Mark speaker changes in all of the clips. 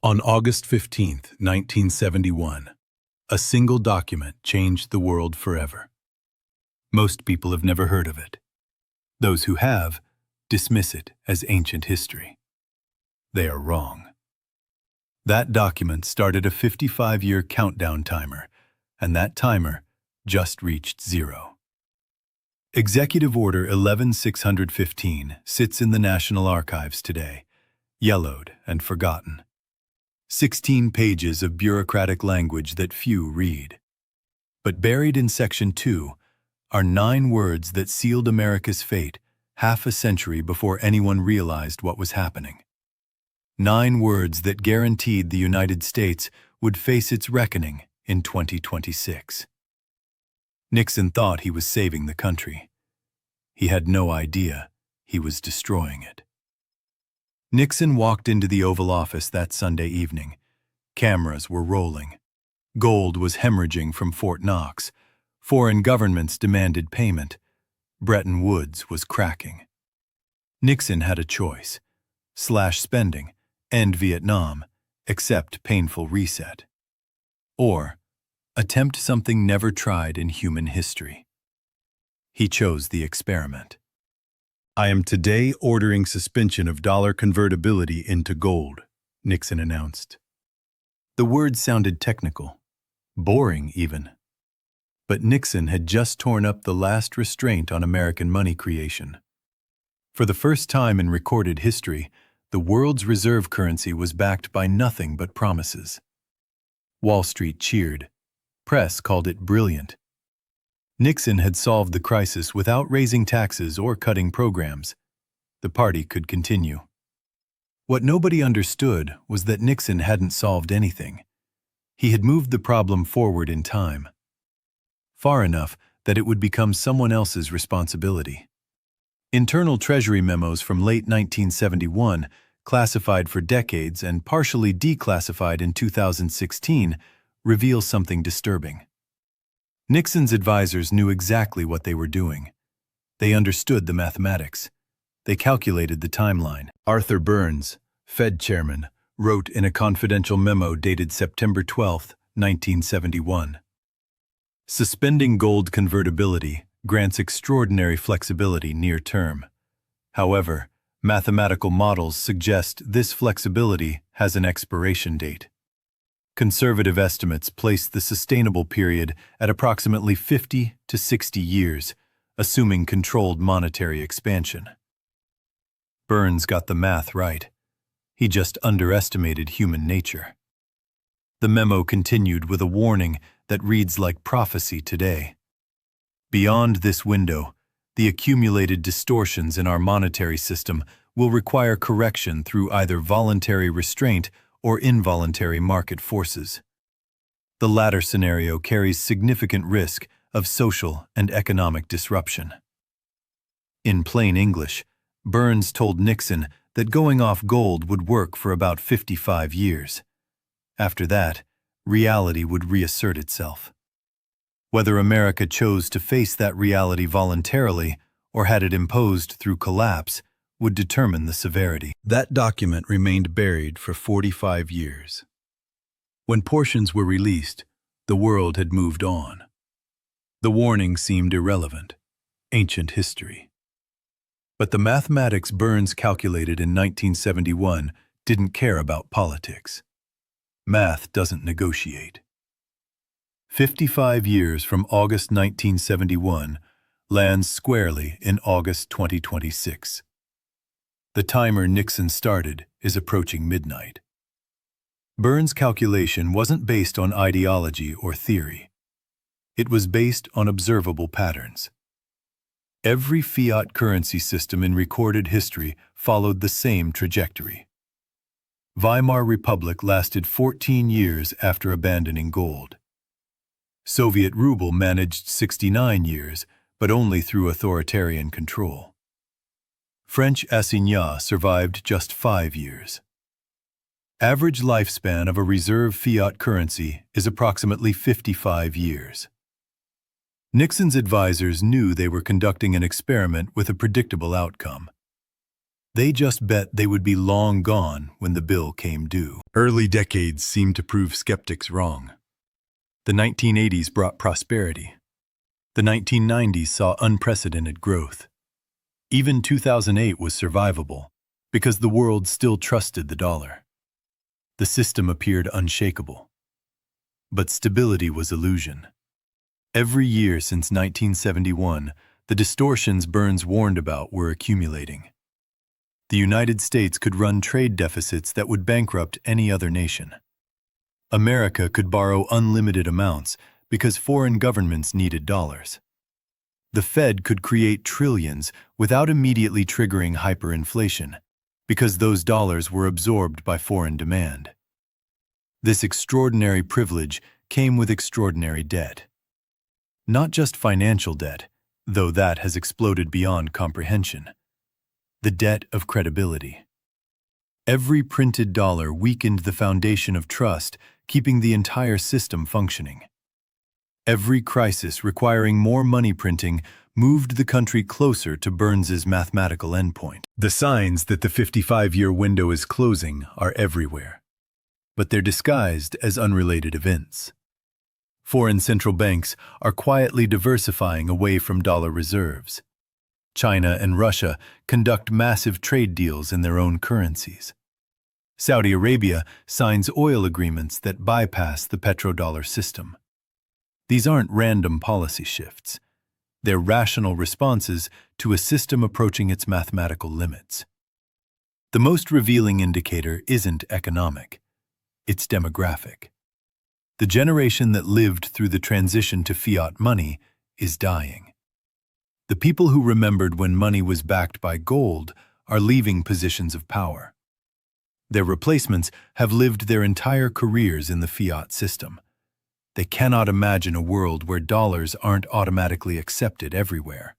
Speaker 1: On August 15, 1971, a single document changed the world forever. Most people have never heard of it. Those who have dismiss it as ancient history. They are wrong. That document started a 55-year countdown timer, and that timer just reached zero. Executive Order 11615 sits in the National Archives today, yellowed and forgotten. 16 pages of bureaucratic language that few read. But buried in Section 2 are 9 words that sealed America's fate half a century before anyone realized what was happening. 9 words that guaranteed the United States would face its reckoning in 2026. Nixon thought he was saving the country. He had no idea he was destroying it. Nixon walked into the Oval Office that Sunday evening. Cameras were rolling. Gold was hemorrhaging from Fort Knox. Foreign governments demanded payment. Bretton Woods was cracking. Nixon had a choice: slash spending, end Vietnam, accept painful reset. Or attempt something never tried in human history. He chose the experiment. "I am today ordering suspension of dollar convertibility into gold," Nixon announced. The words sounded technical, boring even. But Nixon had just torn up the last restraint on American money creation. For the first time in recorded history, the world's reserve currency was backed by nothing but promises. Wall Street cheered. Press called it brilliant. Nixon had solved the crisis without raising taxes or cutting programs. The party could continue. What nobody understood was that Nixon hadn't solved anything. He had moved the problem forward in time, far enough that it would become someone else's responsibility. Internal Treasury memos from late 1971, classified for decades and partially declassified in 2016, reveal something disturbing. Nixon's advisors knew exactly what they were doing. They understood the mathematics. They calculated the timeline. Arthur Burns, Fed chairman, wrote in a confidential memo dated September 12, 1971. Suspending gold convertibility grants extraordinary flexibility near term. However, mathematical models suggest this flexibility has an expiration date. Conservative estimates place the sustainable period at approximately 50 to 60 years, assuming controlled monetary expansion. Burns got the math right. He just underestimated human nature. The memo continued with a warning that reads like prophecy today. Beyond this window, the accumulated distortions in our monetary system will require correction through either voluntary restraint or involuntary market forces. The latter scenario carries significant risk of social and economic disruption. In plain English, Burns told Nixon that going off gold would work for about 55 years. After that, reality would reassert itself. Whether America chose to face that reality voluntarily or had it imposed through collapse would determine the severity. That document remained buried for 45 years. When portions were released, the world had moved on. The warning seemed irrelevant, ancient history. But the mathematics Burns calculated in 1971 didn't care about politics. Math doesn't negotiate. 55 years from August 1971 lands squarely in August 2026. The timer Nixon started is approaching midnight. Burns' calculation wasn't based on ideology or theory. It was based on observable patterns. Every fiat currency system in recorded history followed the same trajectory. Weimar Republic lasted 14 years after abandoning gold. Soviet ruble managed 69 years, but only through authoritarian control. French assignat survived just 5 years. Average lifespan of a reserve fiat currency is approximately 55 years. Nixon's advisors knew they were conducting an experiment with a predictable outcome. They just bet they would be long gone when the bill came due. Early decades seemed to prove skeptics wrong. The 1980s brought prosperity. The 1990s saw unprecedented growth. Even 2008 was survivable because the world still trusted the dollar. The system appeared unshakable. But stability was illusion. Every year since 1971, the distortions Burns warned about were accumulating. The United States could run trade deficits that would bankrupt any other nation. America could borrow unlimited amounts because foreign governments needed dollars. The Fed could create trillions without immediately triggering hyperinflation because those dollars were absorbed by foreign demand. This extraordinary privilege came with extraordinary debt. Not just financial debt, though that has exploded beyond comprehension. The debt of credibility. Every printed dollar weakened the foundation of trust, keeping the entire system functioning. Every crisis requiring more money printing moved the country closer to Burns's mathematical endpoint. The signs that the 55-year window is closing are everywhere, but they're disguised as unrelated events. Foreign central banks are quietly diversifying away from dollar reserves. China and Russia conduct massive trade deals in their own currencies. Saudi Arabia signs oil agreements that bypass the petrodollar system. These aren't random policy shifts. They're rational responses to a system approaching its mathematical limits. The most revealing indicator isn't economic. It's demographic. The generation that lived through the transition to fiat money is dying. The people who remembered when money was backed by gold are leaving positions of power. Their replacements have lived their entire careers in the fiat system. They cannot imagine a world where dollars aren't automatically accepted everywhere.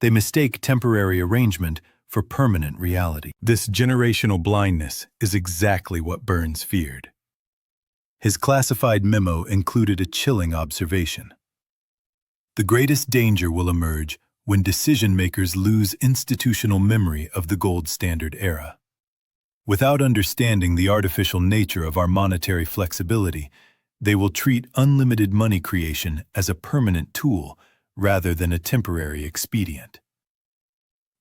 Speaker 1: They mistake temporary arrangement for permanent reality. This generational blindness is exactly what Burns feared. His classified memo included a chilling observation. The greatest danger will emerge when decision-makers lose institutional memory of the gold standard era. Without understanding the artificial nature of our monetary flexibility, they will treat unlimited money creation as a permanent tool rather than a temporary expedient.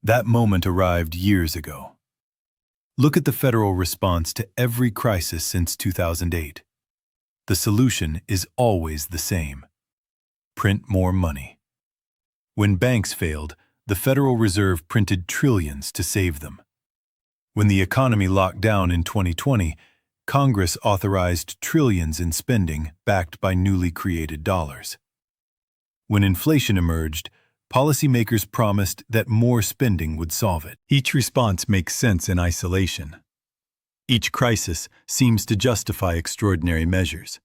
Speaker 1: That moment arrived years ago. Look at the federal response to every crisis since 2008. The solution is always the same. Print more money. When banks failed, the Federal Reserve printed trillions to save them. When the economy locked down in 2020, Congress authorized trillions in spending backed by newly created dollars. When inflation emerged, policymakers promised that more spending would solve it. Each response makes sense in isolation. Each crisis seems to justify extraordinary measures.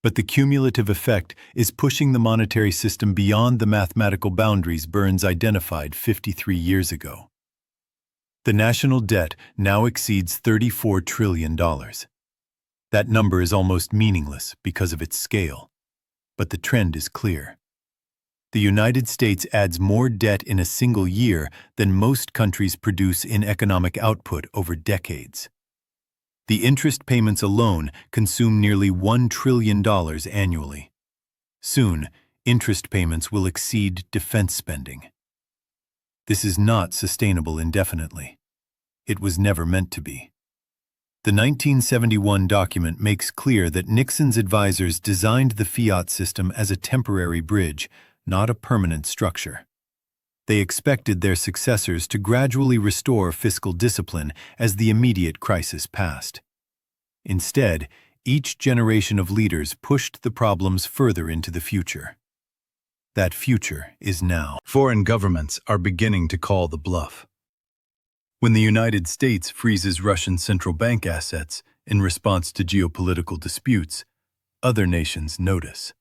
Speaker 1: But the cumulative effect is pushing the monetary system beyond the mathematical boundaries Burns identified 53 years ago. The national debt now exceeds $34 trillion. That number is almost meaningless because of its scale, but the trend is clear. The United States adds more debt in a single year than most countries produce in economic output over decades. The interest payments alone consume nearly $1 trillion annually. Soon, interest payments will exceed defense spending. This is not sustainable indefinitely. It was never meant to be. The 1971 document makes clear that Nixon's advisors designed the fiat system as a temporary bridge, not a permanent structure. They expected their successors to gradually restore fiscal discipline as the immediate crisis passed. Instead, each generation of leaders pushed the problems further into the future. That future is now. Foreign governments are beginning to call the bluff. When the United States freezes Russian central bank assets in response to geopolitical disputes, other nations notice.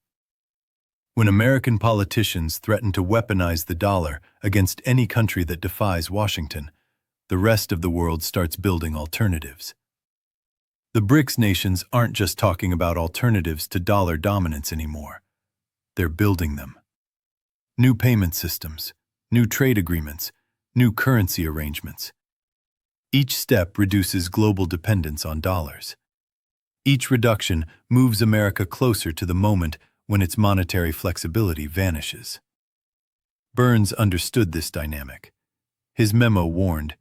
Speaker 1: When American politicians threaten to weaponize the dollar against any country that defies Washington, the rest of the world starts building alternatives. The BRICS nations aren't just talking about alternatives to dollar dominance anymore. They're building them. New payment systems, new trade agreements, new currency arrangements. Each step reduces global dependence on dollars. Each reduction moves America closer to the moment when its monetary flexibility vanishes. Burns understood this dynamic. His memo warned,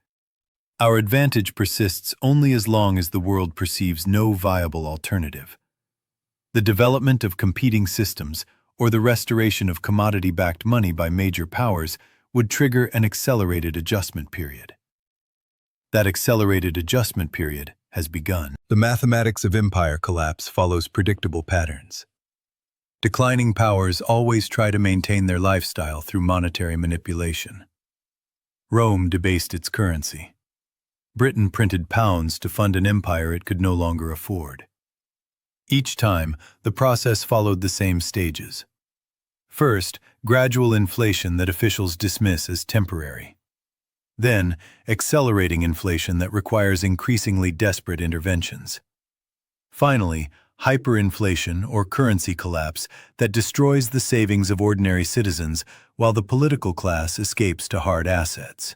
Speaker 1: "Our advantage persists only as long as the world perceives no viable alternative. The development of competing systems or the restoration of commodity-backed money by major powers would trigger an accelerated adjustment period. That accelerated adjustment period has begun." The mathematics of empire collapse follows predictable patterns. Declining powers always try to maintain their lifestyle through monetary manipulation. Rome debased its currency. Britain printed pounds to fund an empire it could no longer afford. Each time, the process followed the same stages. First, gradual inflation that officials dismiss as temporary. Then, accelerating inflation that requires increasingly desperate interventions. Finally, hyperinflation or currency collapse that destroys the savings of ordinary citizens while the political class escapes to hard assets.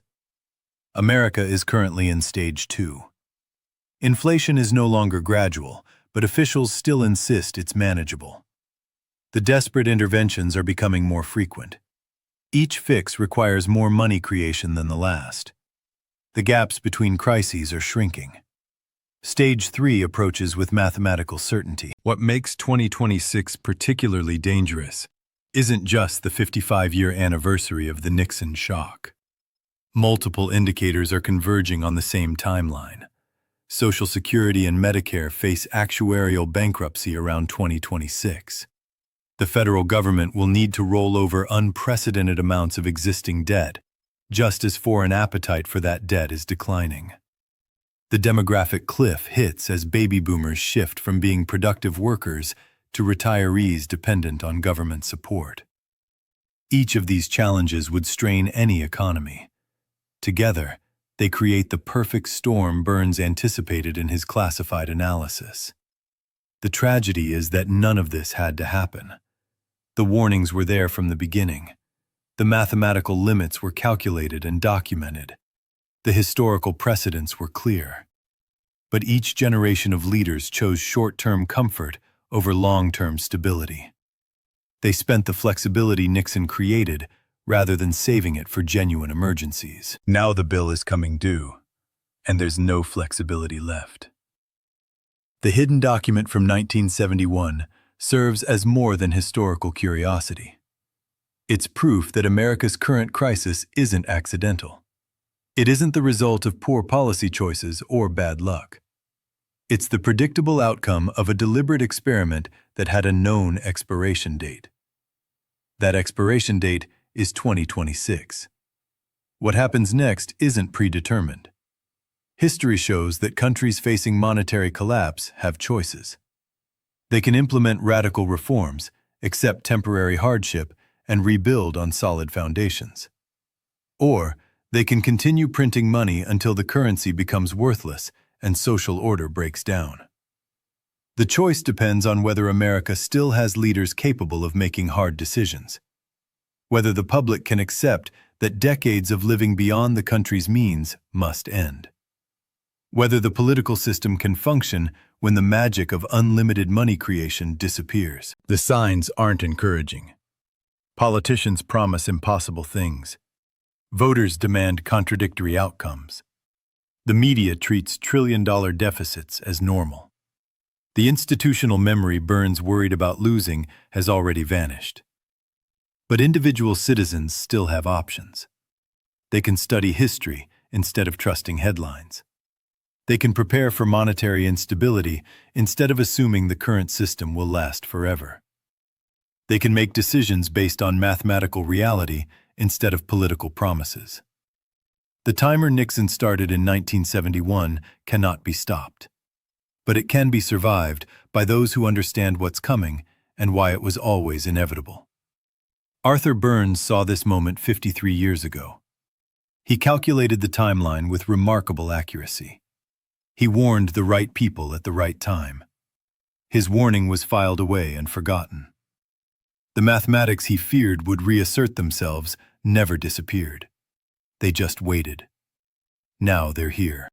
Speaker 1: America is currently in stage 2. Inflation is no longer gradual, but officials still insist it's manageable. The desperate interventions are becoming more frequent. Each fix requires more money creation than the last. The gaps between crises are shrinking. Stage 3 approaches with mathematical certainty. What makes 2026 particularly dangerous isn't just the 55-year anniversary of the Nixon shock. Multiple indicators are converging on the same timeline. Social Security and Medicare face actuarial bankruptcy around 2026. The federal government will need to roll over unprecedented amounts of existing debt, just as foreign appetite for that debt is declining. The demographic cliff hits as baby boomers shift from being productive workers to retirees dependent on government support. Each of these challenges would strain any economy. Together, they create the perfect storm Burns anticipated in his classified analysis. The tragedy is that none of this had to happen. The warnings were there from the beginning. The mathematical limits were calculated and documented. The historical precedents were clear. But each generation of leaders chose short-term comfort over long-term stability. They spent the flexibility Nixon created rather than saving it for genuine emergencies. Now the bill is coming due, and there's no flexibility left. The hidden document from 1971 serves as more than historical curiosity. It's proof that America's current crisis isn't accidental. It isn't the result of poor policy choices or bad luck. It's the predictable outcome of a deliberate experiment that had a known expiration date. That expiration date is 2026. What happens next isn't predetermined. History shows that countries facing monetary collapse have choices. They can implement radical reforms, accept temporary hardship, and rebuild on solid foundations. Or they can continue printing money until the currency becomes worthless and social order breaks down. The choice depends on whether America still has leaders capable of making hard decisions, whether the public can accept that decades of living beyond the country's means must end, whether the political system can function when the magic of unlimited money creation disappears. The signs aren't encouraging. Politicians promise impossible things. Voters demand contradictory outcomes. The media treats trillion-dollar deficits as normal. The institutional memory Burns worried about losing has already vanished. But individual citizens still have options. They can study history instead of trusting headlines. They can prepare for monetary instability instead of assuming the current system will last forever. They can make decisions based on mathematical reality instead of political promises. The timer Nixon started in 1971 cannot be stopped. But it can be survived by those who understand what's coming and why it was always inevitable. Arthur Burns saw this moment 53 years ago. He calculated the timeline with remarkable accuracy. He warned the right people at the right time. His warning was filed away and forgotten. The mathematics he feared would reassert themselves never disappeared. They just waited. Now they're here.